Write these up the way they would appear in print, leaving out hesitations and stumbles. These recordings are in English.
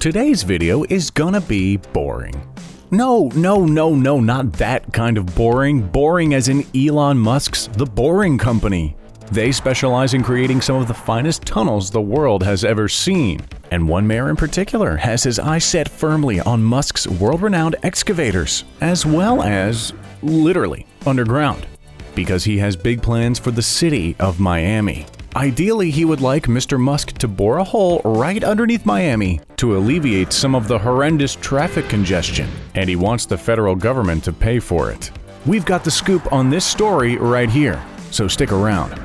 Today's video is gonna be boring. No, not that kind of boring. Boring as in Elon Musk's The Boring Company. They specialize in creating some of the finest tunnels the world has ever seen. And one mayor in particular has his eyes set firmly on Musk's world-renowned excavators, as well as, literally, underground. Because he has big plans for the city of Miami. Ideally, he would like Mr. Musk to bore a hole right underneath Miami to alleviate some of the horrendous traffic congestion, and he wants the federal government to pay for it. We've got the scoop on this story right here, so stick around.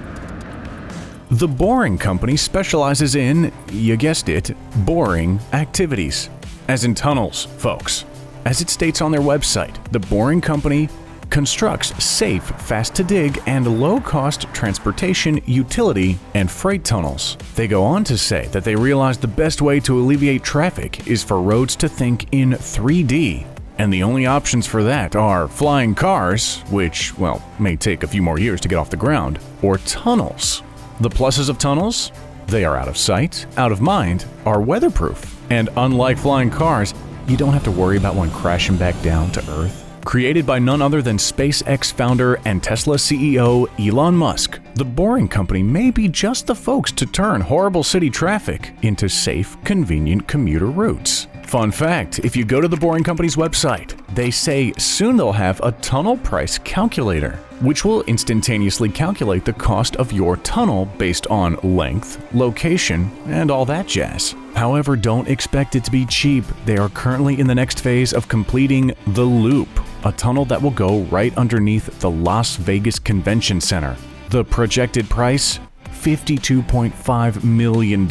The Boring Company specializes in, you guessed it, boring activities. As in tunnels, folks. As it states on their website, the Boring Company constructs safe, fast-to-dig, and low-cost transportation, utility, and freight tunnels. They go on to say that they realize the best way to alleviate traffic is for roads to think in 3D. And the only options for that are flying cars, which, well, may take a few more years to get off the ground, or tunnels. The pluses of tunnels? They are out of sight, out of mind, are weatherproof, and unlike flying cars, you don't have to worry about one crashing back down to Earth. Created by none other than SpaceX founder and Tesla CEO Elon Musk, the Boring Company may be just the folks to turn horrible city traffic into safe, convenient commuter routes. Fun fact, if you go to the Boring Company's website, they say soon they'll have a tunnel price calculator, which will instantaneously calculate the cost of your tunnel based on length, location, and all that jazz. However, don't expect it to be cheap. They are currently in the next phase of completing the Loop, a tunnel that will go right underneath the Las Vegas Convention Center. The projected price? $52.5 million.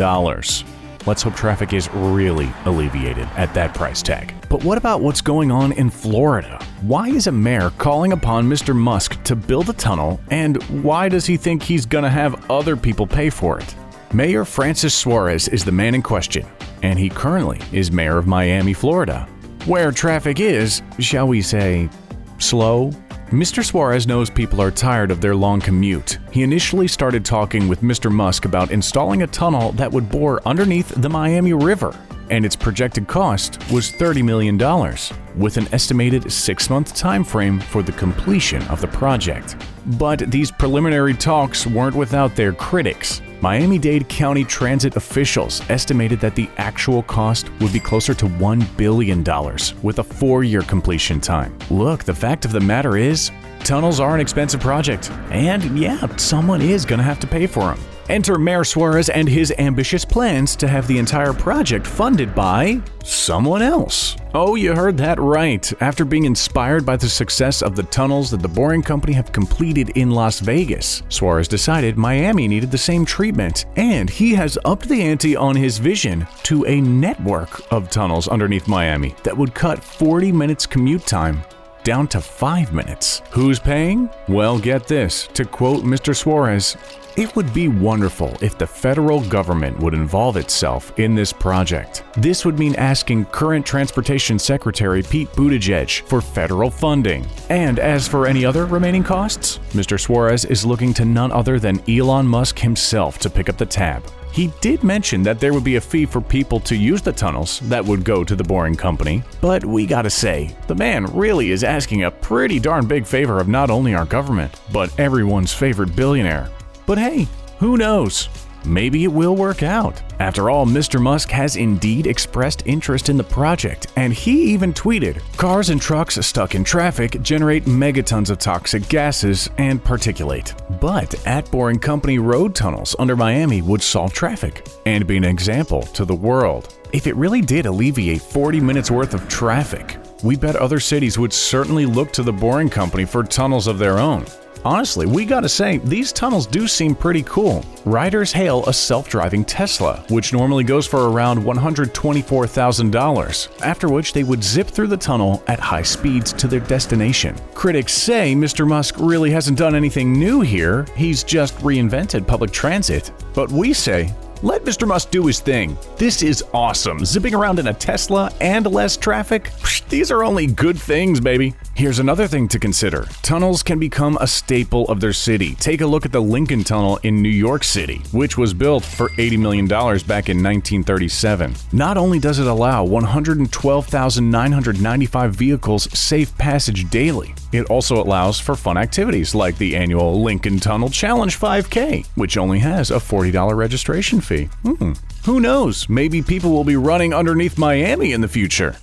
Let's hope traffic is really alleviated at that price tag. But what about what's going on in Florida? Why is a mayor calling upon Mr. Musk to build a tunnel, and why does he think he's gonna have other people pay for it? Mayor Francis Suarez is the man in question, and he currently is mayor of Miami, Florida, where traffic is, shall we say, slow. Mr. Suarez knows people are tired of their long commute. He initially started talking with Mr. Musk about installing a tunnel that would bore underneath the Miami River, and its projected cost was $30 million, with an estimated 6-month time frame for the completion of the project. But these preliminary talks weren't without their critics. Miami-Dade County transit officials estimated that the actual cost would be closer to $1 billion, with a 4-year completion time. Look, the fact of the matter is, tunnels are an expensive project, and yeah, someone is gonna have to pay for them. Enter Mayor Suarez and his ambitious plans to have the entire project funded by someone else. Oh, you heard that right. After being inspired by the success of the tunnels that the Boring Company have completed in Las Vegas, Suarez decided Miami needed the same treatment, and he has upped the ante on his vision to a network of tunnels underneath Miami that would cut 40 minutes commute time down to 5 minutes. Who's paying? Well, get this. To quote Mr. Suarez, "It would be wonderful if the federal government would involve itself in this project. This would mean asking current Transportation Secretary Pete Buttigieg for federal funding. And as for any other remaining costs, Mr. Suarez is looking to none other than Elon Musk himself to pick up the tab." He did mention that there would be a fee for people to use the tunnels that would go to the Boring Company, but we gotta say, the man really is asking a pretty darn big favor of not only our government, but everyone's favorite billionaire. But hey, who knows? Maybe it will work out. After all, Mr. Musk has indeed expressed interest in the project, and he even tweeted, "Cars and trucks stuck in traffic generate megatons of toxic gases and particulate. But at Boring Company, road tunnels under Miami would solve traffic and be an example to the world." If it really did alleviate 40 minutes worth of traffic, we bet other cities would certainly look to the Boring Company for tunnels of their own. Honestly, we gotta say, these tunnels do seem pretty cool. Riders hail a self-driving Tesla, which normally goes for around $124,000, after which they would zip through the tunnel at high speeds to their destination. Critics say Mr. Musk really hasn't done anything new here, he's just reinvented public transit. But we say, let Mr. Musk do his thing. This is awesome. Zipping around in a Tesla and less traffic? These are only good things, baby. Here's another thing to consider. Tunnels can become a staple of their city. Take a look at the Lincoln Tunnel in New York City, which was built for $80 million back in 1937. Not only does it allow 112,995 vehicles safe passage daily, it also allows for fun activities like the annual Lincoln Tunnel Challenge 5K, which only has a $40 registration fee. Who knows? Maybe people will be running underneath Miami in the future.